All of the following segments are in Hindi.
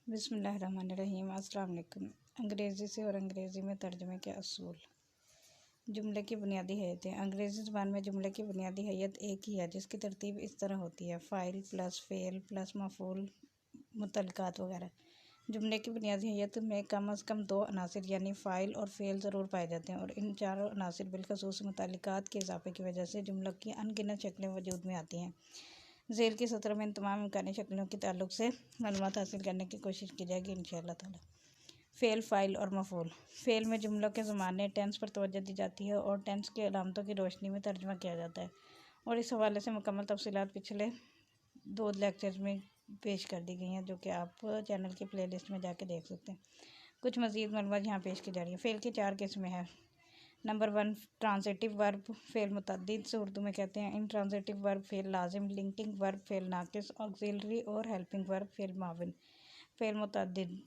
बिस्मिल्लाहिर्रहमानिर्रहीम। अस्सलाम वालेकुम। अंग्रेज़ी से और अंग्रेज़ी में तर्जुमे के असूल। जुमले की बुनियादी हैतें। अंग्रेज़ी ज़बान में जुमले की बुनियादी हैत एक ही है, जिसकी तरतीब इस तरह होती है: फ़ाइल प्लस फ़ेल प्लस मफ़ूल मुतल्लक़ात वगैरह। जुमले की बुनियादी हैत में कम अज़ कम दो अनासिर यानी फ़ाइल और फ़ेल ज़रूर पाए जाते हैं, और इन चारों अनासिर बिलख़ुसूस मुतल्लक़ात के इज़ाफ़े की वजह से जुमलों की अनगिनत शक्लें वजूद में आती हैं। ज़ेल की सतरों में इन तमाम इम्कानी शक्लों के ताल्लुक से मालूमात हासिल करने की कोशिश की जाएगी इंशाअल्लाह ताला। फ़ेल, फ़ाइल और मफ़ूल। फ़ेल में जुमलों के ज़माने टेंस पर तवज्जो दी जाती है और टेंस की अलामतों की रोशनी में तर्जुमा किया जाता है, और इस हवाले से मुकम्मल तफ़सीलात पिछले 2 लेक्चर्स में पेश कर दी गई हैं, जो कि आप चैनल की प्लेलिस्ट में जाके देख सकते हैं। कुछ मज़ीद मालूमात यहाँ पेश की जा रही है। फ़ेल की 4 किस्में हैं। नंबर 1, ट्रांजिटिव वर्ब, फ़ेल मुतअद्दिद से उर्दू में कहते हैं। इन ट्रांजिटिव वर्ब फ़ेल लाजिम, लिंकिंग वर्ब फ़ेल नाकिस, ऑक्सिलरी और हेल्पिंग वर्ब फ़ेल माविन। फ़ेल मुतअद्दिद।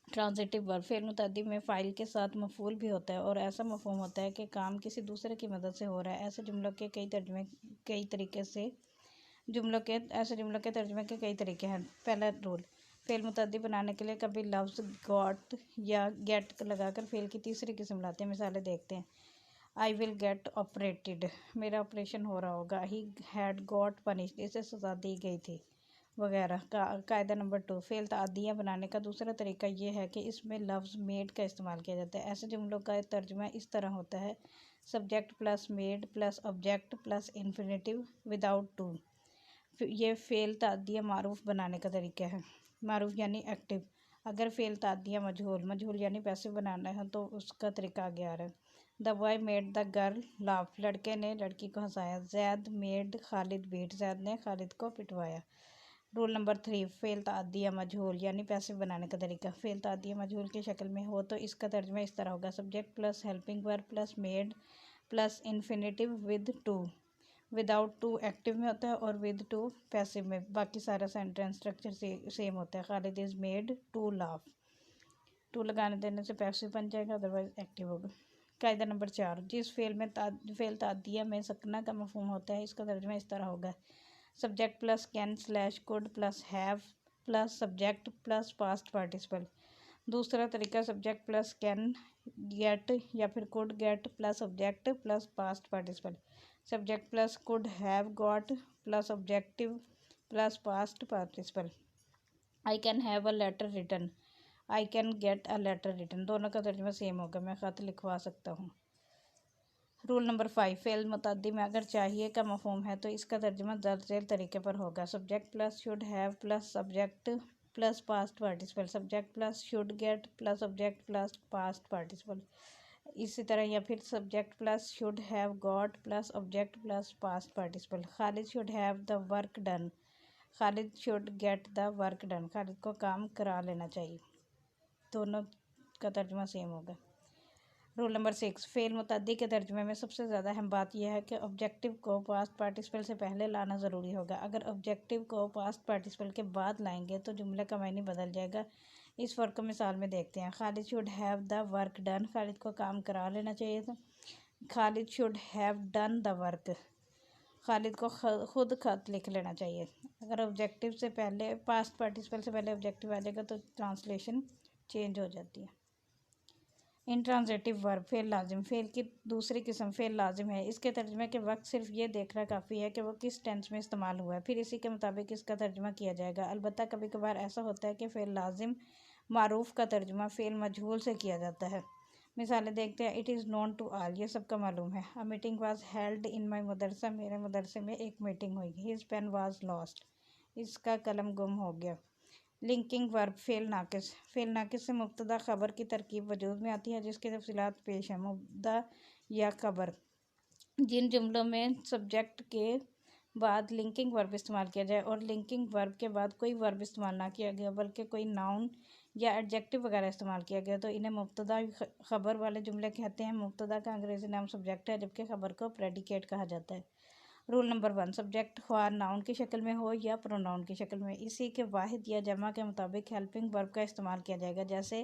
ट्रांजिटिव वर्ब फ़ेल मुतअद्दिद में फ़ाइल के साथ मफ़ूल भी होता है और ऐसा मफ़हूम होता है कि काम किसी दूसरे की मदद से हो रहा है। ऐसे जुमलों के तर्जुमे के कई तरीके हैं। पहला रूल, फ़ेल मुतअद्दी बनाने के लिए कभी लफ्ज़ गॉट या गेट लगाकर फ़ेल की तीसरी किस्म लाते हैं। मिसालें देखते हैं: आई विल गेट ऑपरेटेड, मेरा ऑपरेशन हो रहा होगा। ही हैड गॉट पनिश्ड, इसे सज़ा दी गई थी, वगैरह। कायदा नंबर 2, फ़ेल तादिया बनाने का दूसरा तरीका यह है कि इसमें लफ्ज़ मेड का इस्तेमाल किया जाता है। ऐसे जुमलों का तर्जुमा इस तरह होता है: subject plus made plus object plus infinitive without to. ये फ़ेल तादिया मारूफ बनाने का तरीका है। मारूफ यानी एक्टिव। अगर फ़ेल तादिया मजहूल यानी पैसिव बनाना है तो उसका तरीका आगे आ रहा है। The boy made the girl laugh, लड़के ने लड़की को हंसाया। जैद मेड खालिद बीट, जैद ने खालिद को पिटवाया। रूल नंबर 3, फ़ेल तादिया मजहूल यानी पैसिव बनाने का तरीका। फ़ेल तादिया मजहूल की शक्ल में हो तो इसका तर्जुमा इस तरह होगा: subject plus helping verb plus made plus infinitive with to. Without to active में होता है और विद टू पैसिव में। बाकी सारा सेंटेंस स्ट्रक्चर सेम होता है। Khalid is made to laugh, to लगाने देने से पैसिव बन जाएगा, अदरवाइज एक्टिव होगा। कायदा नंबर 4, जिस फ़ेल तादिया में सकना का मफ़हूम होता है, इसका तर्जुमा इस तरह होगा: subject plus can slash could plus have plus subject plus past participle. दूसरा तरीका, सब्जेक्ट प्लस कैन गेट या फिर could get plus object plus past participle. Subject plus could have got plus objective plus past participle. I can have a letter written, I can get a letter written. दोनों का तर्जुमा सेम होगा, मैं ख़त लिखवा सकता हूँ। रूल नंबर 5, फ़ेल मुतअद्दी में अगर चाहिए का मफ़हूम है तो इसका तर्जुमा दर्ज झेल तरीके पर होगा: subject plus should have plus subject plus past participle. Subject plus should get plus object plus past participle. इसी तरह, या फिर subject plus should have got plus object plus past participle. Khalid should have the work done, Khalid should get the work done. Khalid को काम करा लेना चाहिए। दोनों का तर्जुमा सेम होगा। रूल नंबर 6, फ़ेल मुतअद्दी के तर्जुमे में सबसे ज़्यादा अहम बात यह है कि ऑब्जेक्टिव को पास्ट पार्टिसिपल से पहले लाना ज़रूरी होगा। अगर ऑब्जेक्टिव को पास्ट पार्टिसिपल के बाद लाएंगे तो जुमले का मायने बदल जाएगा। इस फ़र्क को मिसाल में देखते हैं: Khalid should have the work done, Khalid को काम करा लेना चाहिए था। Khalid should have done the work, Khalid को खुद खत लिख लेना चाहिए। अगर ऑब्जेक्टिव से पहले पास्ट पार्टिसिपल से पहले ऑब्जेक्टिव आ जाएगा तो ट्रांसलेशन चेंज हो जाती है। इंट्रांजिटिव वर्ब फ़ेल लाजिम, फ़ेल की दूसरी किस्म फ़ेल लाजिम है। इसके तर्जुमे के वक्त सिर्फ ये देखना काफ़ी है कि वो किस टेंस में इस्तेमाल हुआ है, फिर इसी के मुताबिक इसका तर्जुमा किया जाएगा। अलबत्ता कभी कभार ऐसा होता है कि फ़ेल लाजिम मारूफ का तर्जुमा फ़ेल मजहूल से किया जाता है। मिसालें देखते हैं: it is known to all, ये सबका मालूम है। A meeting was held in my madrasa, मेरे मदरसे में एक मीटिंग हुई। हिज पेन वाज लॉस्ट, इसका कलम गुम हो गया। लिंकिंग वर्ब फ़ेल नाकिस, फ़ेल नाकिस से मुब्तदा ख़बर की तरकीब वजूद में आती है, जिसकी तफसीलात पेश है। मुब्तदा या ख़बर, जिन जुमलों में सब्जेक्ट के बाद लिंकिंग वर्ब इस्तेमाल किया जाए और लिंकिंग वर्ब के बाद कोई वर्ब इस्तेमाल ना किया गया बल्कि कोई नाउन या एडजेक्टिव वगैरह इस्तेमाल किया गया, तो इन्हें मुब्तदा ख़बर वाले जुमले कहते हैं। मुब्तदा का अंग्रेज़ी नाम सब्जेक्ट है, जबकि ख़बर को प्रेडिकेट कहा जाता है। रूल नंबर 1, सब्जेक्ट ख्वाह नाउन की शक्ल में हो या प्रोनाउन की शक्ल में, इसी के वाहिद या जमा के मुताबिक हेल्पिंग वर्ब का इस्तेमाल किया जाएगा। जैसे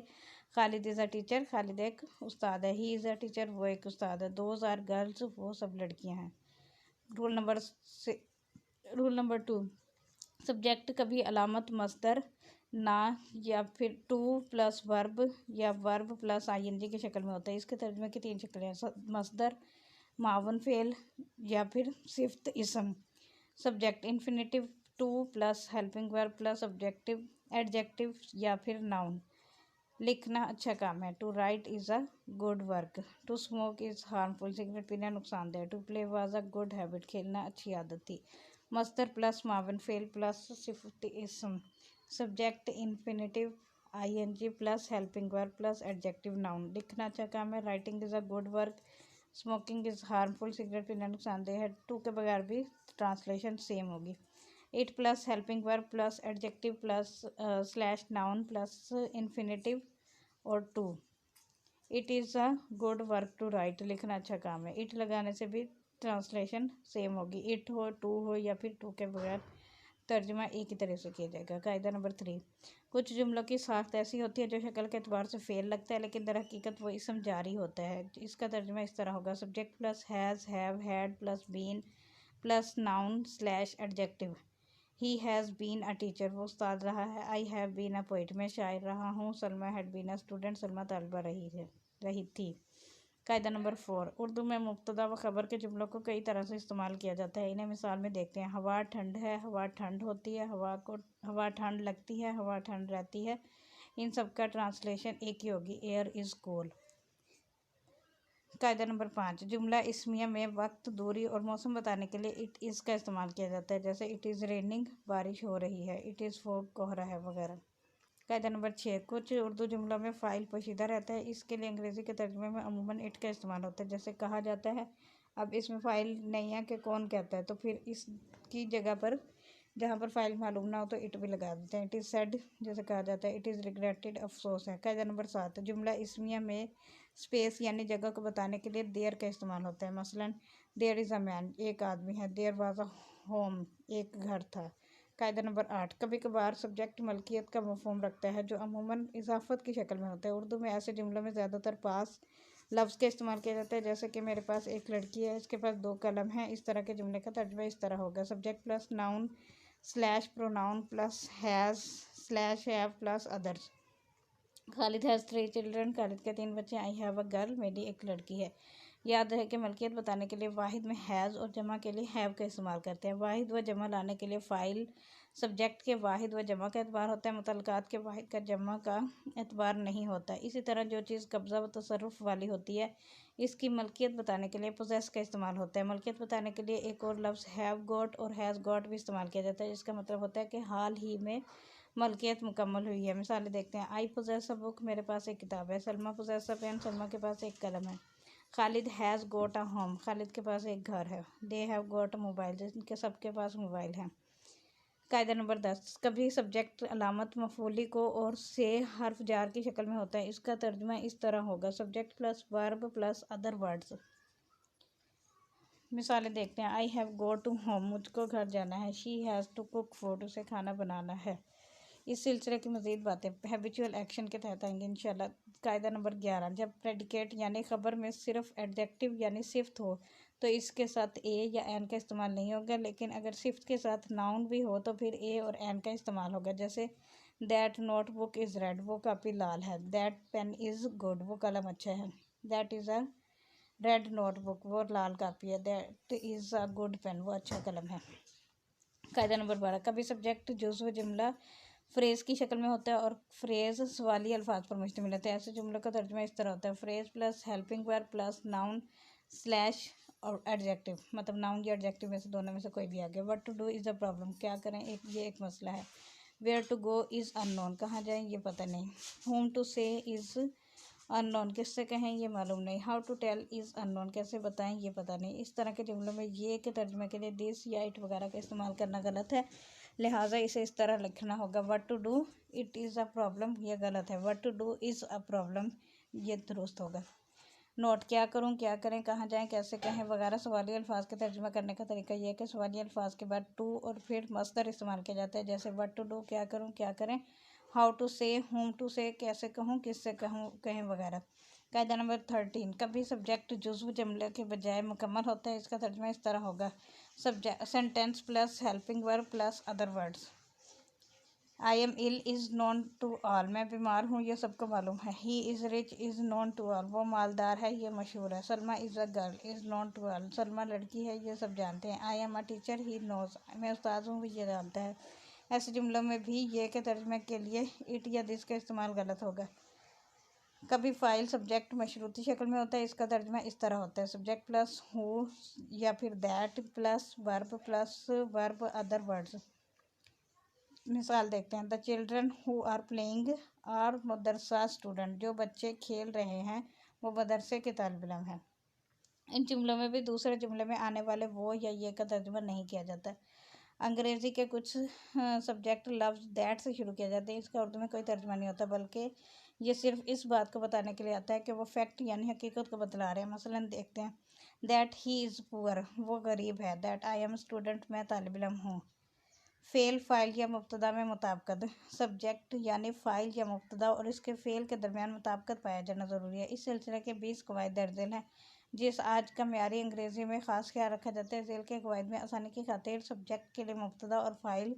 Khalid is a teacher, Khalid एक उस्ताद है। ही इज़ अ टीचर, वो एक उस्ताद है। दोज आर गर्ल्स, वो सब लड़कियां हैं। रूल नंबर 2, सब्जेक्ट कभी अलामत, मस्दर ना या फिर टू प्लस वर्ब या वर्ब प्लस आईएनजी की शक्ल में होता है। इसके तर्जुमे की 3 शक्लें हैं, मसदर, मावन फेल या फिर सिफ्त इसम। Subject infinitive, to plus helping verb plus objective adjective या फिर नाउन। लिखना अच्छा काम है, to write is a good work, to smoke is harmful, cigarette पीना नुकसानदेह, to play was a good habit, खेलना अच्छी आदत थी। मस्तर प्लस मावन फेल प्लस सिफ्त इसम। Subject infinitive ING plus helping verb plus adjective noun. लिखना अच्छा काम है, writing is a good work, smoking is harmful, cigarette पीना नुकसानदेह है। टू के बगैर भी ट्रांसलेशन सेम होगी। It plus helping verb plus adjective plus slash noun plus infinitive और to. It is a good work to write, लिखना अच्छा काम है। इट लगाने से भी ट्रांसलेशन सेम होगी, इट हो, टू हो या फिर टू के बगैर तर्जुमा एक ही तरह से किया जाएगा। कायदा नंबर 3, कुछ जुमलों की साख्त ऐसी होती है जो शक्ल के एतबार से फेल लगता है लेकिन दर हकीकत वो इसम जारी होता है। इसका तर्जुमा इस तरह होगा, subject plus has have had plus been plus noun slash adjective. He has been a teacher, वो उस्ताद रहा है। I have been a poet, मैं शायर रहा हूँ। Salma had been a student, Salma तलबा रही थी। कायदा नंबर 4, उर्दू में मुब्तदा व ख़बर के जुमलों को कई तरह से इस्तेमाल किया जाता है। इन्हें मिसाल में देखते हैं। हवा ठंड है, हवा ठंड होती है, हवा ठंड लगती है, हवा ठंड रहती है। इन सब का ट्रांसलेशन एक ही होगी, एयर इज़ कूल। कायदा नंबर 5, जुमला इस्मिया में वक्त, दूरी और मौसम बताने के लिए इट इज़ का इस्तेमाल किया जाता है। जैसे इट इज़ रेनिंग, बारिश हो रही है, इट इज़ फॉग, कोहरा है वगैरह। कायदा नंबर 6, कुछ उर्दू जुमलों में फ़ाइल पोशीदा रहता है, इसके लिए अंग्रेज़ी के तर्जुमे में अमूमन इट का इस्तेमाल होता है। जैसे कहा जाता है, अब इसमें फ़ाइल नहीं है कि कौन कहता है, तो फिर इसकी जगह पर जहाँ पर फ़ाइल मालूम ना हो तो इट भी लगा देते हैं। इट इज़ सेड, जैसे कहा जाता है, इट इज़ रिग्रेटेड, अफसोस है। कायदा नंबर 7, जुमला इस्मिया में स्पेस यानी जगह को बताने के लिए देयर का इस्तेमाल होता है। मसलन देयर इज़ अ मैन, एक आदमी है। देयर वाज अ होम, एक घर था। कायदा नंबर 8, कभी कभार सब्जेक्ट मलकियत का मफहूम रखता है जो अमूमन इजाफत की शक्ल में होता है। उर्दू में ऐसे जुमलों में ज़्यादातर पास लफ्ज़ का इस्तेमाल किया जाता है। जैसे कि मेरे पास एक लड़की है, इसके पास 2 कलम हैं। इस तरह के जुमले का तर्जुमा इस तरह होगा, subject plus noun slash pronoun plus has slash have plus others. Khalid has 3 children, Khalid के 3 बच्चे। आई हैव अ गर्ल, मेरी एक लड़की है। याद रहे कि मलकियत बताने के लिए वाहिद में हैज़ और जमा के लिए हैव का इस्तेमाल करते हैं। वाहिद व जमा लाने के लिए फ़ाइल सब्जेक्ट के वाहिद व जमा का एतबार होता है, मुतलकात के वाहिद का जमा का एतबार नहीं होता। इसी तरह जो चीज़ कब्ज़ा व तसर्रुफ़ वाली होती है, इसकी मलकियत बताने के लिए पोजेस का इस्तेमाल होता है। मलकियत बताने के लिए एक और लफ्ज़ हैव गॉट और हैज़ गॉट भी इस्तेमाल किया जाता है, जिसका मतलब होता है कि हाल ही में मलकियत मुकम्मल हुई है। मिसालें देखते हैं, आई पोजेस अ बुक, मेरे पास एक किताब है। Salma possesses a pen, Salma के पास एक कलम है। Khalid has got a home, Khalid के पास एक घर है। They have got a mobile, जिनके सबके पास मोबाइल है। कायदा नंबर 10, कभी सब्जेक्ट अलामत मफूली को और से हर्फ जार की शक्ल में होता है। इसका तर्जुमा इस तरह होगा, subject plus verb plus other words. मिसालें देखते हैं, I have go to home, मुझको घर जाना है। She has to cook food, उसे खाना बनाना है। इस सिलसिले की मज़ीद बातें हैबिचुअल एक्शन के तहत आएंगे इंशाल्लाह। कायदा नंबर 11, जब प्रेडिकेट यानी ख़बर में सिर्फ एडजेक्टिव यानी सिफ्त हो तो इसके साथ ए या एन का इस्तेमाल नहीं होगा, लेकिन अगर सिफ्त के साथ नाउन भी हो तो फिर ए और एन का इस्तेमाल होगा। जैसे that notebook is red, वो कापी लाल है। दैट पेन इज़ गुड, वो कलम अच्छा है। That is a red notebook, वो लाल कापी है। That is a good pen, वो अच्छा कलम है। कायदा नंबर 12, कभी सब्जेक्ट जुज़्व जुमला फ्रेज़ की शक्ल में होता है और फ्रेज़ सवाली अल्फाज पर मुश्तमिल होता है। ऐसे जुमलों का तर्जुमा इस तरह होता है, phrase plus helping verb plus noun slash और एडजेक्टिव, मतलब नाउन या एडजेक्टिव में से दोनों में से कोई भी आ गया। What to do is a problem, क्या करें, ये एक मसला है। Where to go is unknown, कहाँ जाएं ये पता नहीं। Whom to say is unknown, किससे कहें ये मालूम नहीं। How to tell is unknown, कैसे बताएं ये पता नहीं। इस तरह के जुमलों में ये के तर्जुमे के लिए दिस या इट वगैरह का इस्तेमाल करना गलत है, लिहाजा इसे इस तरह लिखना होगा, what to do it is a problem, ये गलत है। What to do is a problem, ये दुरुस्त होगा। नोट, क्या करूं, क्या करें, कहाँ जाएं, कैसे कहें वगैरह सवाली अल्फाज के तर्जुमा करने का तरीका यह है कि सवाली अल्फाज के बाद टू और फिर मस्दर इस्तेमाल किया जाता है। जैसे व्हाट टू डू, क्या करूं, क्या करें। हाउ टू से, होम टू से, कैसे कहूँ, किससे कहूँ, कहें वगैरह। कायदा नंबर 13, कभी सब्जेक्ट जुज़्व जुमले के बजाय मुकम्मल होता है। इसका तर्जुमा इस तरह होगा, subject sentence plus helping verb plus other words. I am ill is known to all, मैं बीमार हूँ ये सबको मालूम है। He is rich is known to all, वो मालदार है ये मशहूर है। Salma is a girl is known to all, Salma लड़की है ये सब जानते हैं। I am a teacher he knows, मैं उस्ताद हूँ वो ये जानता है। ऐसे जुमलों में भी ये के तर्जमे के लिए इट या दिस का इस्तेमाल गलत होगा। कभी फ़ाइल सब्जेक्ट मशरूती शक्ल में होता है, इसका तर्जमा इस तरह होता है सब्जेक्ट प्लस हु या फिर that plus verb other words. मिसाल देखते हैं। The children who are playing are madrasa student, जो बच्चे खेल रहे हैं वो मदरसे के तालिब इल्म हैं। इन जुमलों में भी दूसरे जुमले में आने वाले वो या ये का तर्जुमा नहीं किया जाता। अंग्रेज़ी के कुछ सब्जेक्ट लफ्ज़ दैट से शुरू किया जाता है, इसका उर्दू में कोई तर्जुमा नहीं होता, बल्कि ये सिर्फ इस बात को बताने के लिए आता है कि वो फैक्ट यानी हकीकत को बतला रहे हैं। मसलन देखते हैं। दैट ही इज़ पुअर, वो गरीब है। दैट आई एम स्टूडेंट, मैं तालिब इल्म हूँ। फ़ेल फ़ाइल या मुब्तदा में मुताबिकत, सब्जेक्ट यानी फ़ाइल या मुब्तदा और इसके फ़ेल के दरमियान मुताबिकत पाया जाना ज़रूरी है। इस सिलसिले के 20 कवायद दर्ज झेल हैं जिस आज का म्यारी अंग्रेज़ी में ख़ास ख्याल रखा जाता है। झेल के कवायद में आसानी की खातिर सब्जेक्ट के लिए मुब्तदा और फ़ाइल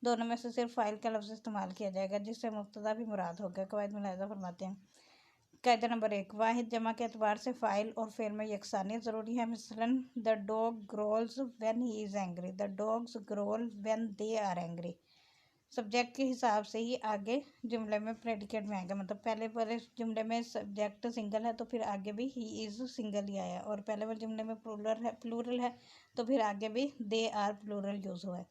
दोनों में से सिर्फ फ़ाइल का लफ्ज़ इस्तेमाल किया जाएगा, जिससे मुब्तदा भी मुराद होगा। कवायद मुलाहिज़ा फरमाते हैं। कायदा नंबर 1, वाहिद जमा के एतबार से फ़ाइल और फ़ेल में यकसानियत ज़रूरी है। मिसलन the dog growls when he is angry, the dogs growl when they are angry. Subject के हिसाब से ही आगे जुमले में प्रेडिकेट में आएगा, मतलब पहले वाले जुमले में सब्जेक्ट सिंगल है तो फिर आगे भी ही इज़ सिंगल ही आया, और पहले वाले जुमले में प्लूरल है तो फिर आगे भी दे आर प्लूरल यूज़ हुआ है।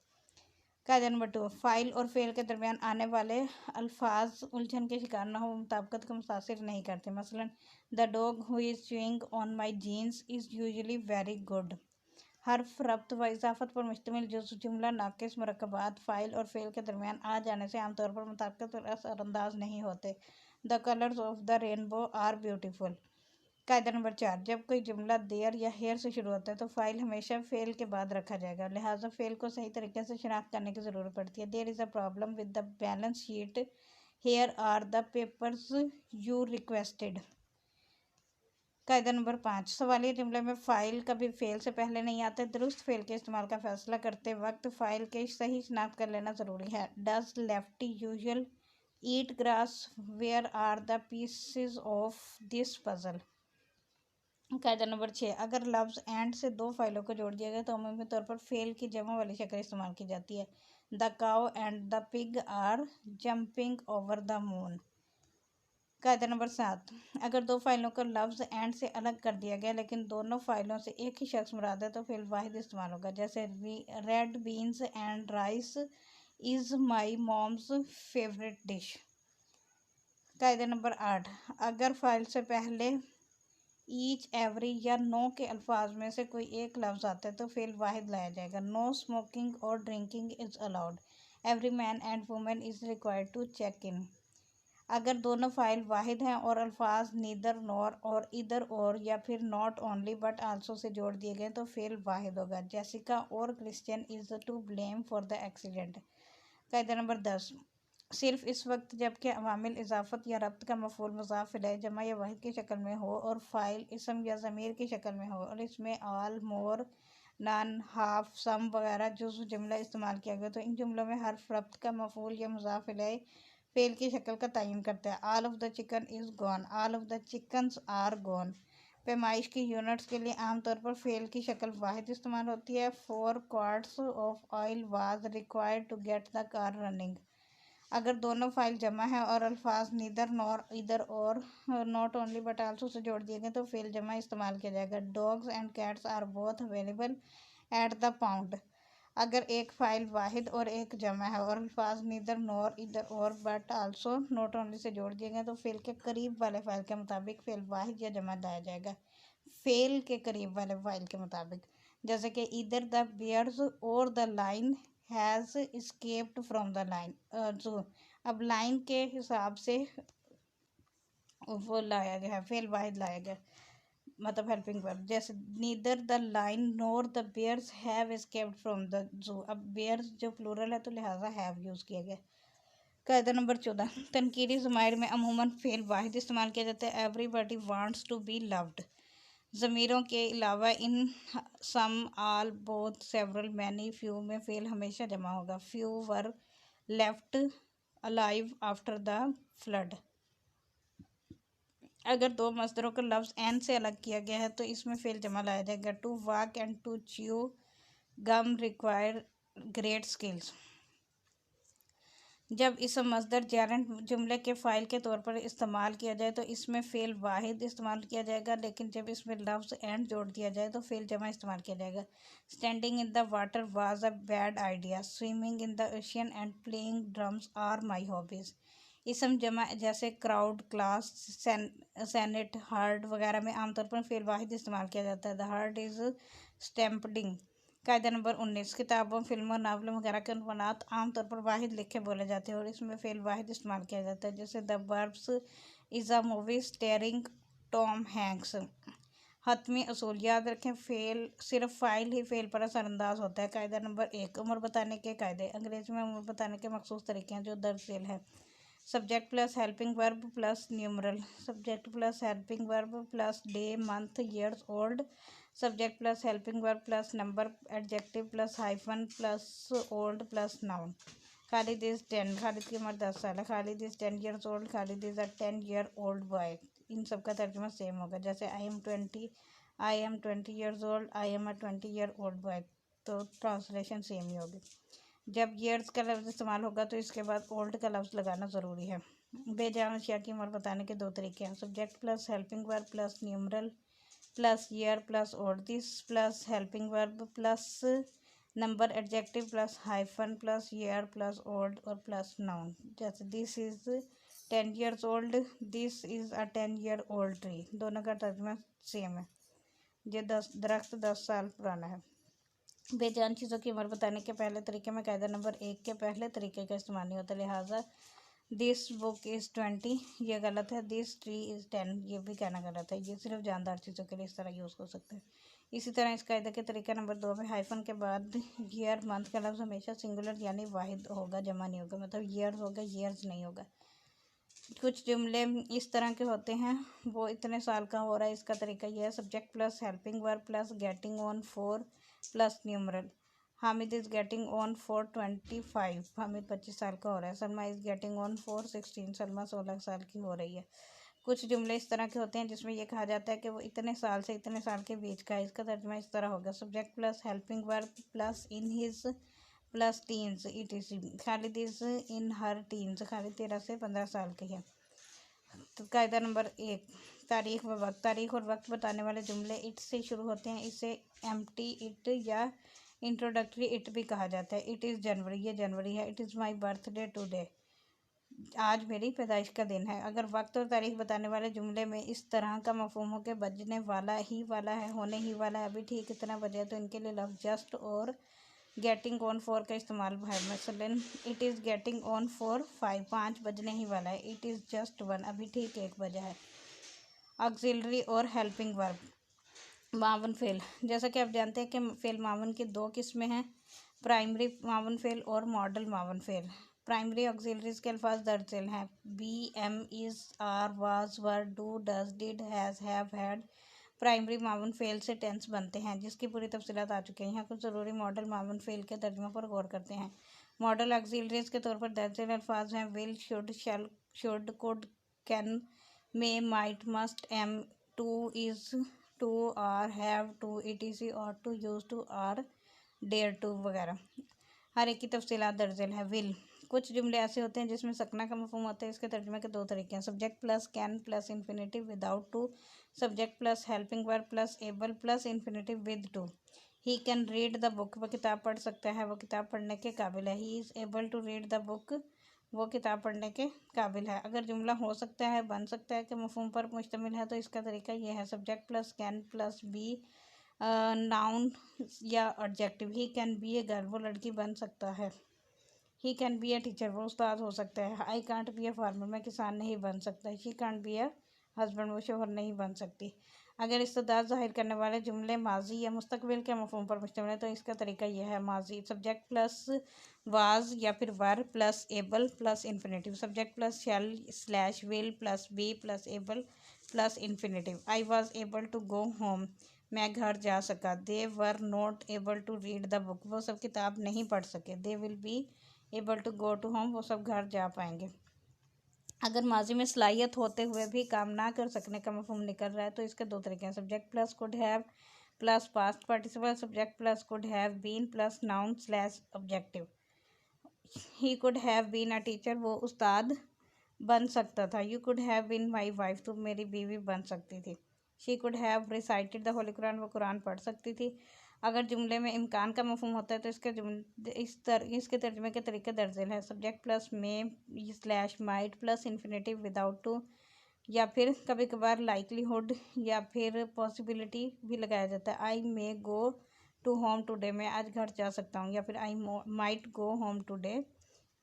कायदा नंबर 2, फ़ाइल और फ़ेल के दरमियान आने वाले अल्फाज उलझन के शिकार न हो, मुताबिकत को मुतासिर नहीं करते। मसलन the dog who is chewing on my jeans is usually very good. हर्फ रब्त व इजाफत पर मुश्तमिल जुमला नाकिस मुरक्कबात फ़ाइल और फ़ेल के दरमियान आ जाने से आमतौर पर मुताबिकत और असरअंदाज नहीं होते। The colours of the rainbow are beautiful. कायदा नंबर 4, जब कोई जुमला देयर या हेयर से शुरू होता है तो फ़ाइल हमेशा फ़ेल के बाद रखा जाएगा, लिहाजा फ़ेल को सही तरीके से शिनाख्त करने की ज़रूरत पड़ती है। There is a problem with the balance sheet, here are the papers you requested. कायदा नंबर 5, सवालिया जुमले में फ़ाइल कभी फ़ेल से पहले नहीं आते। दुरुस्त फ़ेल के इस्तेमाल का फ़ैसला करते वक्त फ़ाइल के सही शिनाख्त कर लेना ज़रूरी है। Does lefty usual eat grass, where are the pieces of this puzzle. कायदा नंबर 6, अगर लफ्ज़ एंड से दो फाइलों को जोड़ दिया गया तो अमूमी तौर पर फेल की जमा वाली शक्ल इस्तेमाल की जाती है। The cow and the pig are jumping over the moon. कायदा नंबर 7, अगर दो फाइलों को लफ्ज़ एंड से अलग कर दिया गया लेकिन दोनों फाइलों से एक ही शख्स मुराद है तो फेल वाहिद इस्तेमाल होगा, जैसे red beans and rice is my mom's favourite dish. कायदा नंबर 8, अगर फाइल से पहले ईच एवरी या नो के अल्फाज में से कोई एक लफ्ज़ आता है तो फेल वाहिद लाया जाएगा। नो स्मोकिंग और drinking is allowed, every man and women is required to check in. अगर दोनों फाइल वाहिद हैं और अल्फाज नीदर नॉर और इधर और या फिर not only but also say जोड़ दिए गए तो फेल वाहिद होगा। जेसिका और Christian is to blame for the accident. कायदा नंबर 10, सिर्फ इस वक्त जबकि अवामिल इजाफत या रब्त का मफूल मुज़ाफ इलैह जमा या वाहिद की शक्ल में हो और फ़ाइल इसम या ज़मीर की शक्ल में हो और इसमें ऑल, मोर, नन, हाफ, सम वगैरह जुज़्व जुमला इस्तेमाल किया गया तो इन जुमलों में हर्फ रब्त का मफूल या मुज़ाफ इलैह फ़ेल की शक्ल का तयन करता है। All of the chicken is gone, all of the chickens are gone. पैमाइश की यूनिट्स के लिए आमतौर पर फ़ेल की शक्ल वाहिद इस्तेमाल होती है। 4 quarts of oil was required to get the car running. अगर दोनों फाइल जमा है और अल्फाज नीदर नॉर इधर और not only but also say जोड़ दिए गए तो फेल जमा इस्तेमाल किया जाएगा। Dogs and cats are both available at the pound. अगर एक फ़ाइल वाहिद और एक जमा है और अल्फाज नीदर नॉर इधर और but also not only say जोड़ दिए गए तो फेल के करीब वाले फ़ाइल के मुताबिक फेल वाहिद या जमा लाया जाएगा। फेल के करीब वाले फ़ाइल के मुताबिक, जैसे कि इधर द बियर्स और the line has escaped from the line. जो अब लाइन के हिसाब से वो लाया गया है, फेल वाहिद लाया गया, मतलब हेल्पिंग वर्ब, जैसे neither the lion nor the bears have escaped from the zoo. अब बेयर्स जो प्लूरल है तो लिहाजा हैव यूज़ किया गया। कायदा नंबर 14, तनकीरी ज़माइर में अमूमन फेल वाहिद इस्तेमाल किया जाता है। Everybody wants to be loved. ज़मीरों के अलावा इन some, all, both, several, many, few में फेल हमेशा जमा होगा। Few were left alive after the flood. अगर दो मजदरों का लफ्ज़ एन से अलग किया गया है तो इसमें फेल जमा लाया जाएगा। To walk and to chew gum require great skills. जब इसम मसदर जेरेंट जुमले के फ़ाइल के तौर पर इस्तेमाल किया जाए तो इसमें फ़ेल वाहिद इस्तेमाल किया जाएगा, लेकिन जब इसमें लफ्ज़ एंड जोड़ दिया जाए तो फ़ेल जमा इस्तेमाल किया जाएगा। Standing in the water was a bad idea. Swimming in the ocean and playing drums are my hobbies. इसम जमा जैसे क्राउड, क्लास, सेनेट, हर्ड वगैरह में आमतौर पर फ़ेल वाहिद इस्तेमाल किया जाता है। The herd is stampeding. कायदा नंबर 19, किताबों, फिल्मों, नावलों वगैरह के उन्वानात आमतौर पर वाहिद लिखे बोले जाते हैं और इसमें फ़ेल वाहिद इस्तेमाल किया जाता है, जैसे the Burbs is a movie starring Tom Hanks. हतमी असूल याद रखें, फ़ेल सिर्फ फ़ाइल ही फ़ेल पर असरअंदाज होता है। कायदा नंबर 1, उम्र बताने के कायदे। अंग्रेज़ी में उम्र बताने के मखसूस तरीके हैं जो दर्ज झेल है। Subject plus helping verb plus numeral. Subject plus helping verb plus day, month, years, old. Subject plus helping verb plus number. Adjective plus hyphen plus old plus noun. Khalid is 10। Khalid की उम्र 10 साल है। Khalid is 10 years old. Khalid is a 10 year old boy. इन सब का तर्जुमा सेम होगा, जैसे I am 20 years old, I am a 20 year old boy, तो ट्रांसलेशन सेम ही होगी। जब ईयर्स का लफ्ज़ इस्तेमाल होगा तो इसके बाद ओल्ड का लफ्ज़ लगाना ज़रूरी है। बेजान अशिया की उम्र बताने के दो तरीके हैं। Subject plus helping verb plus numeral plus year plus old. This plus helping verb plus number, adjective plus hyphen plus year plus old और प्लस नाउन। जैसे this is 10 years old, this is a 10 year old tree. दोनों का तर्जुमा सेम है। ये दरख्त 10 साल पुराना है। बेजान चीज़ों की उम्र बताने के पहले तरीके में कायदा नंबर 1 के पहले तरीके का इस्तेमाल नहीं होता, लिहाजा दिस बुक इज़ 20 ये गलत है। दिस ट्री इज़ 10 ये भी कहना गलत है। ये सिर्फ जानदार चीज़ों के लिए इस तरह यूज़ हो सकते हैं। इसी तरह इस कायदे के तरीका नंबर 2 में हाइफन के बाद ईयर, मंथ का लफ्ज़ हमेशा सिंगुलर यानी वाहिद होगा, जमा नहीं होगा। मतलब ईयर्स होगा, ईयर्स नहीं होगा। कुछ जुमले इस तरह के होते हैं, वो इतने साल का हो रहा है, इसका तरीका यह है। Subject plus helping verb plus getting on for plus numeral. Hamid is getting on for 25। Hamid 25 साल का हो रहा है। Salma is getting on for 16। Salma 16 साल की हो रही है। कुछ जुमले इस तरह के होते हैं जिसमें यह कहा जाता है कि वो इतने साल से इतने साल के बीच का है, इसका तर्जुमा इस तरह होगा। Subject plus helping verb plus in his plus teens ETC। Khalid is in her teens. Khalid 13 से 15 साल की है। तो कायदा नंबर 1, तारीख व वक्त। तारीख और वक्त बताने वाले जुमले इट से शुरू होते हैं। इसे एम्प्टी इट या इंट्रोडक्टरी इट भी कहा जाता है। इट इज़ जनवरी, ये जनवरी है। It is my birthday today, आज मेरी पैदाइश का दिन है। अगर वक्त और तारीख बताने वाले जुमले में इस तरह का मफहूम हो कि बजने वाला ही वाला है, होने ही वाला है, अभी ठीक इतना बजे, तो इनके लिए लफ्ज़ जस्ट और गेटिंग ऑन फॉर का इस्तेमाल है। मसलन it is getting on for 5, 5 बजने ही वाला है। इट इज़ जस्ट 1, अभी ठीक 1 बजा है। ऑक्सिलरी और हेल्पिंग वर्ब। मावन फेल, जैसा कि आप जानते हैं कि फेल मावन की दो किस्में हैं, प्राइमरी मावन फेल और मॉडल मावन फेल। प्राइमरी ऑक्सिलरीज के अल्फाज दर्ज झेल हैं। Be, am, is, are, was, were, do, does, did, has, have, had. Primary मावन फेल से टेंस बनते हैं, जिसकी पूरी तफसीलात आ चुकी हैं। यहाँ कुछ ज़रूरी मॉडल मावन फेल के तर्जुमा पर गौर करते हैं। मॉडल ऑक्सिलरीज के तौर पर दर्ज झेल अल्फाज हैं will, should, shall, should, could, can, may, might, must, am, to, is, to, are, have to, ETC, और to, use to, are, dare to वगैरह। हर एक की तफसीलात दर्ज है। विल, कुछ जुमले ऐसे होते हैं जिसमें सकना का मफहूम होता है। इसके तर्जुमे के दो तरीके हैं। Subject plus can plus infinitive without to. Subject plus helping verb plus able plus infinitive with to. He can read the book, वह किताब पढ़ सकता है, वह किताब पढ़ने के काबिल है। He is able to read the book, वो किताब पढ़ने के काबिल है। अगर जुमला हो सकता है, बन सकता है कि मफहूम पर मुश्तमिल है, तो इसका तरीका यह है। Subject plus can plus be noun या adjective. He can be a girl, वो लड़की बन सकता है। He can be a teacher, वो उस्ताद हो सकता है। I can't be a farmer, मैं किसान नहीं बन सकता। She can't be a husband, वो शोहर नहीं बन सकती। अगर इस्तेदाद ज़ाहिर करने वाले जुमले माजी या मुस्तकबिल के मफहूम पर मुश्तमिल है, तो इसका तरीका यह है। माजी, सब्जेक्ट प्लस वाज या फिर were plus able plus infinitive. Subject plus shall slash will plus be plus able plus infinitive. I was able to go home, मैं घर जा सका। They were not able to read the book, वो सब किताब नहीं पढ़ सके। They will be able to go to home, वो सब घर जा पाएंगे। अगर माजी में सलाहियत होते हुए भी काम ना कर सकने का मफहूम निकल रहा है तो इसके दो तरीके हैं। Subject plus could have plus past participle, subject plus could have been plus noun slash objective. He could have been a teacher, वो उस्ताद बन सकता था। You could have been my wife, तुम मेरी बीवी बन सकती थी। She could have recited the holy Quran, वो कुरान पढ़ सकती थी। अगर जुमले में इम्कान का मफहूम होता है तो इसके तर्जुमे के तरीके दर्जिल है। Subject plus may slash might plus infinitive without to, या फिर कभी कभार लाइकलीहुड या फिर पॉसिबिलिटी भी लगाया जाता है। आई मे गो टू होम टुडे, मैं आज घर जा सकता हूँ। या फिर I might go home today,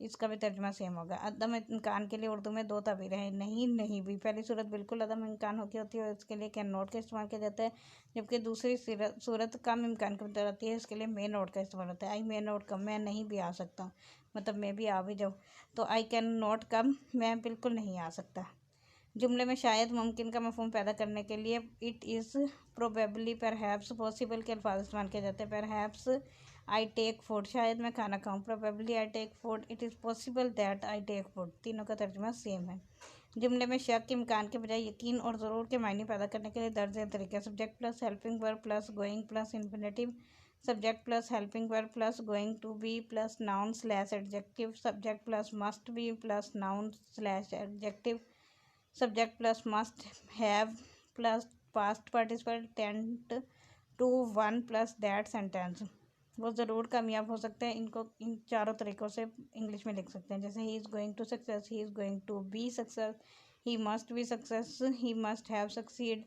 इसका भी तर्जुमा सेम होगा। अदम इम्कान के लिए उर्दू में दो ताबीरें हैं, नहीं नहीं भी। पहली सूरत बिल्कुल अदम इम्कान होती है और इसके लिए कैन नॉट का इस्तेमाल किया जाता है, जबकि दूसरी सूरत कम इम्कान की तरह आती है, इसके लिए मे नॉट का इस्तेमाल होता है। आई मे नॉट कम, मैं नहीं भी आ सकता हूँ, मतलब मैं भी आ भी जाऊँ। तो आई कैन नॉट कम, मैं बिल्कुल नहीं आ सकता। जुमले में शायद मुमकिन का मफहूम पैदा करने के लिए it is probably perhaps possible के अल्फाज इस्तेमाल किए जाते हैं। परहैप्स आई टेक फूड, शायद मैं खाना खाऊं। Probably I take food, it is possible that I take food, तीनों का तर्जुमा सेम है। जुमले में शक इम्कान के बजाय यकीन और ज़रूर के मायने पैदा करने के लिए दर्ज तरीके। Subject plus helping verb plus going plus infinitive, subject plus helping verb plus going to be plus noun slash adjective, subject plus must be plus noun slash adjective, subject plus must have plus past participle ten to one plus that sentence. वो ज़रूर कामयाब हो सकते हैं। इनको इन चारों तरीक़ों से इंग्लिश में लिख सकते हैं, जैसे he is going to success, he is going to be success, he must be success, he must have succeed,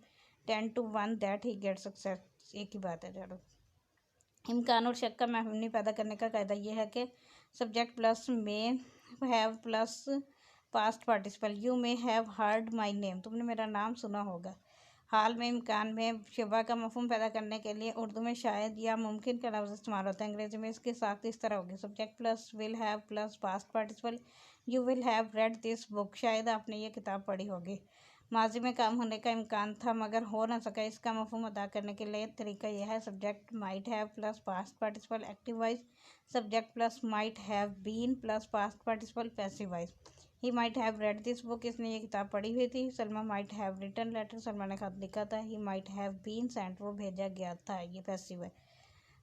10 to 1 that he get success. एक ही बात है चारों। इम्कान और शक का महमूनी पैदा करने का कायदा यह है कि सब्जेक्ट प्लस में have plus past participle, you may have heard my name, तुमने मेरा नाम सुना होगा। हाल में इम्कान में शुबा का मफहूम पैदा करने के लिए उर्दू में शायद या मुमकिन का लफ्ज़ इस्तेमाल होता है। अंग्रेजी में इसकी साख्त इस तरह होगी। Subject plus will have plus past participle, you will have read this book, शायद आपने ये किताब पढ़ी होगी। माजी में काम होने का इम्कान था मगर हो ना सका, इसका मफहूम अदा करने के लिए तरीका यह है। Subject might have plus past participle active wise, subject plus might have been plus past participle passive wise. He might have read this book, इसने ये किताब पढ़ी हुई थी। Salma might have written letter, Salma ने खत लिखा था। He might have been sent, वो भेजा गया था, ये पैसिव है।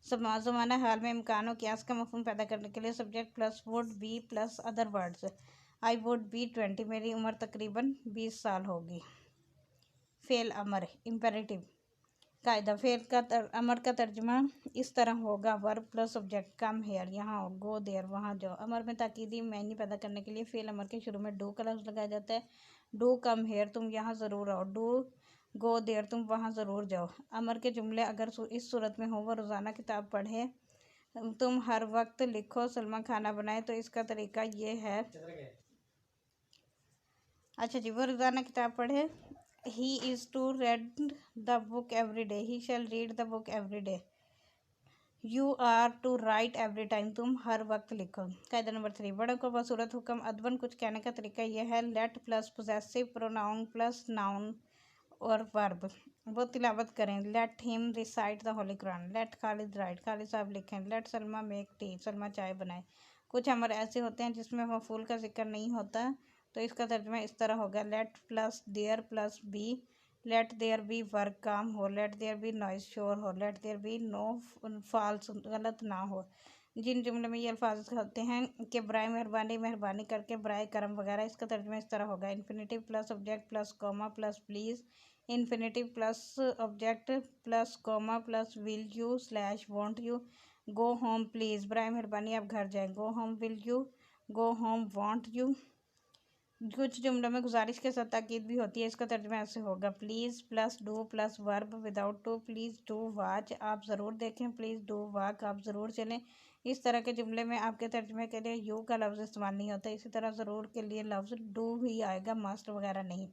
ज़माना हाल में इम्कान और क्यास का मफहूम पैदा करने के लिए subject plus would be plus other words. I would be 20, मेरी उम्र तकरीबन 20 साल होगी। फेल अमर इम्पेरेटिव कायदा। फेल का अमर का तर्जुमा इस तरह होगा, verb plus subject, come here, यहाँ हो, गो देयर, वहाँ जाओ। अमर में ताकीदी मायने पैदा करने के लिए फेल अमर के शुरू में डू का लफ्ज़ लगाया जाता है। डू कम हेयर, तुम यहाँ ज़रूर आओ। डू गो देयर, तुम वहाँ ज़रूर जाओ। अमर के जुमले अगर इस सूरत में हो, वह रोज़ाना किताब पढ़े, तुम हर वक्त लिखो, सलमा खाना बनाए, तो इसका तरीका ये है। अच्छा जी, वो रोज़ाना किताब पढ़े। He is to read the book every day. He shall read the book every day. You are to write every time. तुम हर वक्त लिखो। कायदा नंबर 3, बड़ों को बसूरत हुक्म अदबन कुछ कहने का तरीका यह है। Let plus possessive pronoun plus noun और वर्ब। वो तिलावत करें। Let him recite the holy Quran. Let Khalid write, Khalid sahib लिखें। Let Salma make tea, Salma चाय बनाए। कुछ अमर ऐसे होते हैं जिसमें मफूल का जिक्र नहीं होता, तो इसका तर्जुमा इस तरह होगा। Let plus there plus be, let there be work, काम हो। लेट देयर बी नॉइस, शोर हो। Let there be no false, गलत ना हो। जिन जुमले में ये अल्फाज होते हैं कि बराए मेहरबानी, मेहरबानी करके, बराए करम वगैरह, इसका तर्जुमा इस तरह होगा। Infinitive plus object plus comma plus please, infinitive plus object plus comma plus will you slash won't you. Go home please, बराए मेहरबानी आप घर जाएँ। Go home will you, go home won't you. कुछ जुमलों में गुजारिश के साथ ताकीद भी होती है, इसका तर्जुमा ऐसे होगा। Please plus do plus verb without to, please do watch, आप ज़रूर देखें। प्लीज़ डू वॉक, आप ज़रूर चलें। इस तरह के जुमले में आपके तर्जुमे के लिए यू का लफ्ज़ इस्तेमाल नहीं होता। इसी तरह ज़रूर के लिए लफ्ज़ डू ही आएगा, मस्ट वगैरह नहीं।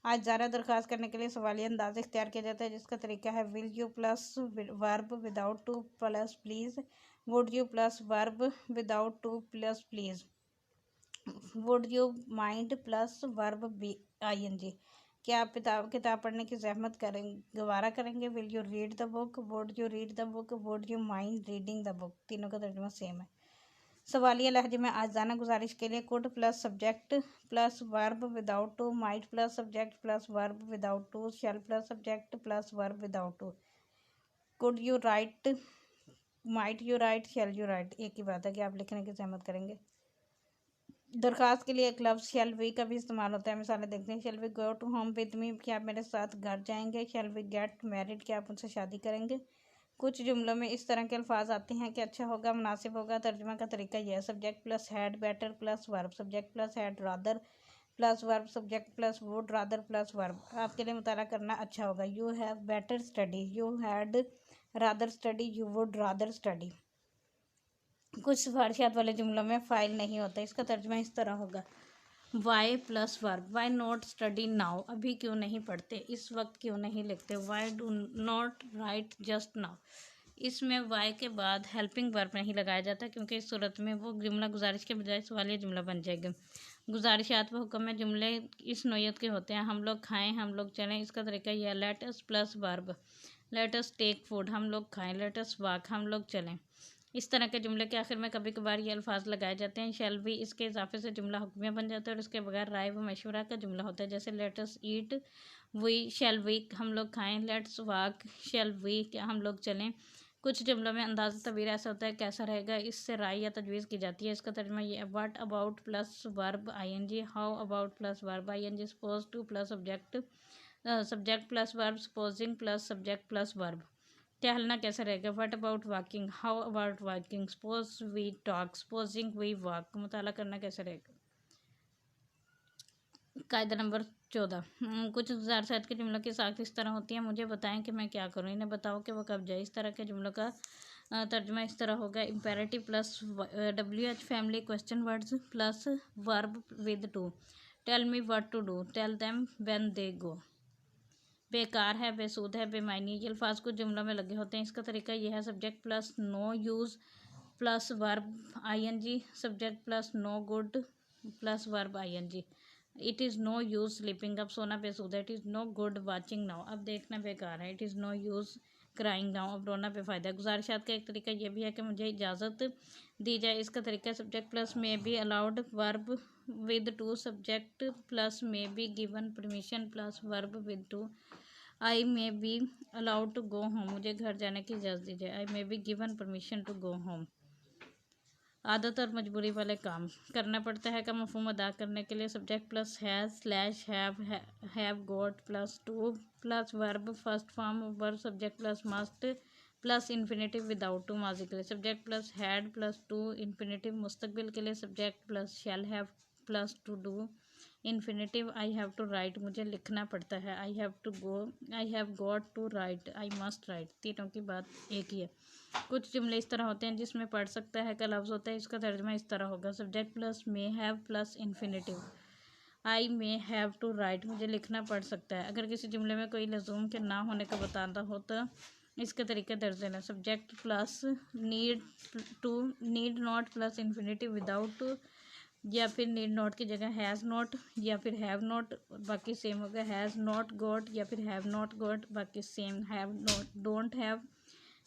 आज ज़्यादा दरख्वास्त करने के लिए सवालिया अंदाज़ इख्तियार किया जाता है, जिसका तरीका है। Will you plus verb without two plus please, would you plus verb without two plus please, would you mind plus verb B ING, क्या आप किताब पढ़ने की जहमत गवारा करेंगे। Will you read the book, would you read the book, would you mind reading the book, तीनों का तर्जुमा सेम है। सवालिया लहजे में आजाना गुजारिश के लिए could plus subject plus verb without to, might plus subject plus verb without to, shall plus subject plus verb without to. Could you write, might you write, shall you write, एक ही बात है कि आप लिखने की सहमत करेंगे। दरख्वास्त के लिए एक लफ्ज़ शैल वी का भी इस्तेमाल होता है। मिसालें देखते हैं। Shall we go to home with me, क्या आप मेरे साथ घर जाएंगे। शैल वी गेट मैरिड, क्या आप मुझसे शादी करेंगे। कुछ जुमलों में इस तरह के अल्फाज आते हैं कि अच्छा होगा, मुनासिब होगा। तर्जुमा का तरीका यह है, subject plus had, better plus verb, subject plus had, rather plus verb, subject plus would, rather plus verb. आपके लिए मुताला करना अच्छा होगा। You have better study, you had rather study, you would rather study. कुछ सिफारिशात वाले जुमलों में फ़ाइल नहीं होता। इसका तर्जुमा इस तरह होगा, why plus verb, why not study now, अभी क्यों नहीं पढ़ते, इस वक्त क्यों नहीं लिखते। Why do not write just now, इसमें वाई के बाद हेल्पिंग वर्ब नहीं लगाया जाता क्योंकि इस सूरत में वो जुमला गुजारिश के बजाय सवालिया जुमला बन जाएगा। गुजारिशात व हुक्म में जुमले इस नोयत के होते हैं। हम लोग खाएं, हम लोग चलें। इसका तरीका यह, let us plus verb, let us take food, हम लोग खाएं। लेट अस वॉक, हम लोग चलें। इस तरह के जुमले के आखिर में कभी कभार ये अल्फाज लगाए जाते हैं। शैल भी, इसके इजाफे से जुमला हुक्मिया बन जाता है और इसके बगैर राय व मशवरा का जुमला होता है। जैसे let us eat, we shall we, हम लोग खाएं। लेट्स वॉक, शैल वी, क्या हम लोग चलें। कुछ जुमलों में अंदाज़ तबीर ऐसा होता है, कैसा रहेगा, इससे राय या तजवीज़ की जाती है। इसका तर्जुमा ये, what about plus verb ING, how about plus verb ING, suppose to plus subject, subject plus verb, supposing plus subject plus verb. टहलना कैसा रहेगा, what about walking, how about walking, suppose we talk, supposing we walk. मुताला करना कैसा रहेगा। कायदा नंबर 14। कुछ ज़ारसात के जुमलों की साख्त इस तरह होती है, मुझे बताएं कि मैं क्या करूं, इन्हें बताओ कि वो कब जाए। इस तरह के जुमलों का तर्जुमा इस तरह होगा, imperative plus WH family question words plus verb with to, tell me what to do, tell them when they go. बेकार है, बेसूद है, बेमायनी, ये अल्फाज कुछ जुमलों में लगे होते हैं। इसका तरीका यह है, subject plus no use plus verb ING, subject plus no good plus verb ING. It is no use sleeping, अब सोना बेसूद है। It is no good watching now, अब देखना बेकार है। It is no use crying now, अब रोना बेफ़ायदा है। गुजारिशात का एक तरीका यह भी है कि मुझे इजाज़त दी जाए। इसका तरीका subject plus may be allowed, verb with to, subject plus may be given permission plus verb with to. I may be allowed to go home, मुझे घर जाने की इजाज़त दीजिए। I may be given permission to go home. आदत और मजबूरी वाले काम करना पड़ता है का मफहूम अदा करने के लिए subject plus has slash have got plus to plus verb first form verb, subject plus must plus infinitive without to माजी के लिए, subject plus had plus to infinitive मुस्तकबिल के लिए, subject plus shall have plus to do infinitive, I have to write, मुझे लिखना पड़ता है। I have to go, I have got to write, I must write. तीनों की बात एक ही है। कुछ जुमले इस तरह होते हैं जिसमें पढ़ सकता है का लफ्ज़ होता है। इसका तर्जुमा इस तरह होगा, subject plus may have plus infinitive, I may have to write, मुझे लिखना पड़ सकता है। अगर किसी जुमले में कोई लजूम के ना होने का बताना हो तो इसका तरीका दर्ज देना, subject plus need to, need not plus infinitive without to, या फिर नीड नॉट की जगह हैज़ नॉट, या फिर हैव नॉट, बाकी सेम होगा। हैज़ नॉट गॉट या फिर हैव नॉट गॉट, बाकी same. Have not, don't have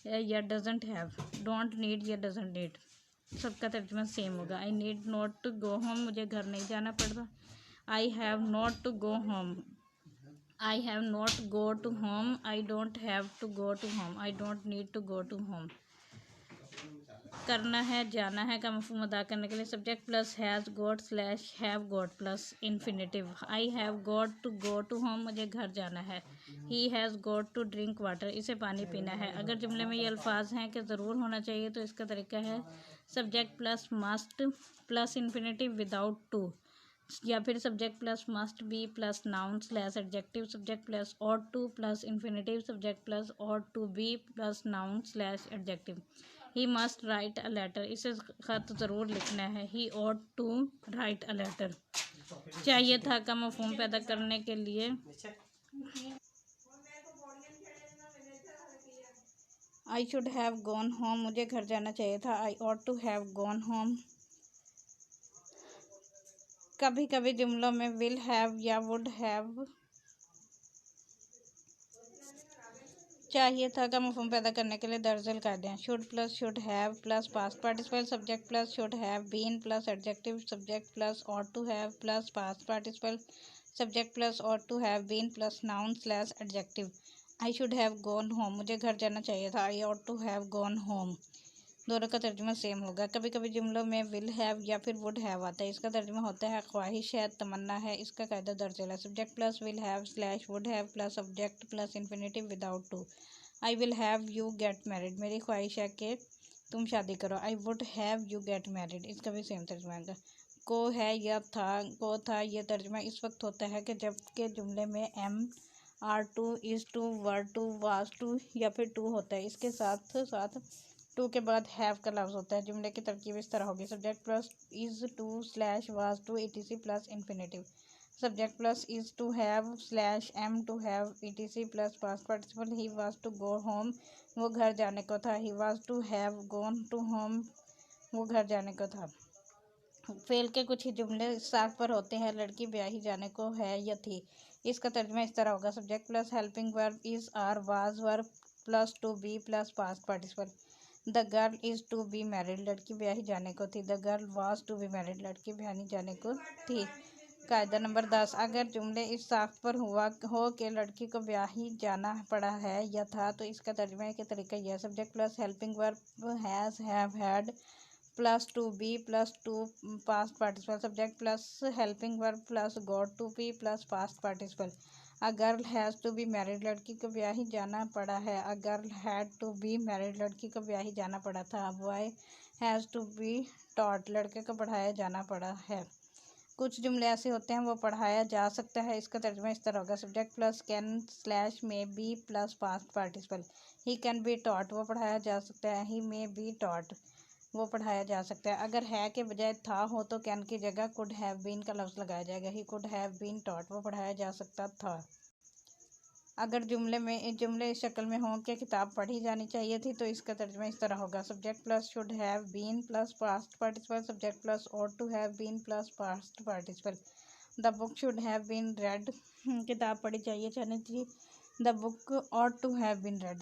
या डजेंट हैव, डोंट नीड या डजेंट नीड, सबका तर्जुमा सेम होगा। I need not to go home, मुझे घर नहीं जाना पड़ रहा। I have not to go home, I have not go to home, I don't have to go to home, I don't need to go to home. करना है, जाना है का मफहूम अदा करने के लिए subject plus has got slash have got plus infinitive, I have got to go to home, मुझे घर जाना है। He has got to drink water, इसे पानी पीना है। अगर जुमले में ये अल्फाज हैं कि ज़रूर होना चाहिए तो इसका तरीका है subject plus must plus infinitive without to, या फिर subject plus must be plus noun slash adjective, subject plus ought to plus infinitive, subject plus ought to be plus noun slash adjective. He must write a letter, इसे ख़त ज़रूर लिखना है। He ought to write a letter. चाहिए था का मफहूम पैदा करने के लिए I should have gone home, मुझे घर जाना चाहिए था। आई ought to have gone home. कभी कभी जुमलों में विल हैव या वुड हैव चाहिए था का मफहूम पैदा करने के लिए दर्जल कायदे हैं। Should have plus past participle subject plus should have been plus adjective subject plus ought to have plus past participle subject plus ought to have been plus noun slash adjective. I should have gone home, मुझे घर जाना चाहिए था। आई ought to have gone home। दोनों का तर्जुमा सेम होगा। कभी कभी जुमलों में विल हैव या फिर वुड हैव आता है। इसका तर्जुमा होता है ख्वाहिश है, तमन्ना है। इसका कायदा दर्जल है। Subject plus will have slash would have plus subject plus infinitive without to. I will have you get married, मेरी ख्वाहिश है कि तुम शादी करो। I would have you get married, इसका भी सेम तर्जुमा है। को है या था, को था, ये तर्जुमा इस वक्त होता है कि जब के जुमले में am are to is to were to was to या फिर टू होता है। इसके साथ साथ टू के बाद हैव का लफ्ज़ होता है। जुमले की तरकीब इस तरह होगी। Subject plus is to slash was to ETC plus infinitive. Subject plus is to have slash am to have ETC plus past participle. He was to go home, वो घर जाने को था। He was to have gone to home, वो घर जाने को था। फेल के कुछ ही जुमले साफ पर होते हैं। लड़की ब्याही जाने को है या थी। इसका तर्जुमा इस तरह होगा। Subject plus helping verb is are was verb plus to be plus past participle. The girl is to be married, लड़की ब्याही जाने को थी। The girl was to be married, लड़की ब्याही जाने को थी। कायदा नंबर 10, अगर जुमले इस साफ पर हुआ हो कि लड़की को ब्याही जाना पड़ा है या था तो इसका तर्जुमा के तरीका यह है। Subject plus helping verb has have had plus to be plus to past participle. Subject plus helping verb plus got to be plus past participle. A girl has to be married, लड़की को ब्याही जाना पड़ा है। A girl had to be married, लड़की को ब्याही जाना पड़ा था। Boy has to be taught, लड़के को पढ़ाया जाना पड़ा है। कुछ जुमले ऐसे होते हैं वो पढ़ाया जा सकता है। इसका तर्जुमा इस तरह होगा। Subject plus can slash may be plus past participle. He can be taught, वो पढ़ाया जा सकता है। ही मे बी टॉट, वो पढ़ाया जा सकता है। अगर है के बजाय था हो तो कैन की जगह कुड हैव बीन का लफ्ज़ लगाया जाएगा। He could have been taught, वो पढ़ाया जा सकता था। अगर जुमले इस शक्ल में हों कि किताब पढ़ी जानी चाहिए थी तो इसका तर्जुमा इस तरह होगा। Subject plus should have been plus past participle. Subject plus ought to have been plus past participle. The book should have been read, किताब पढ़ी चाहिए जानी थी। The book ought to have been red.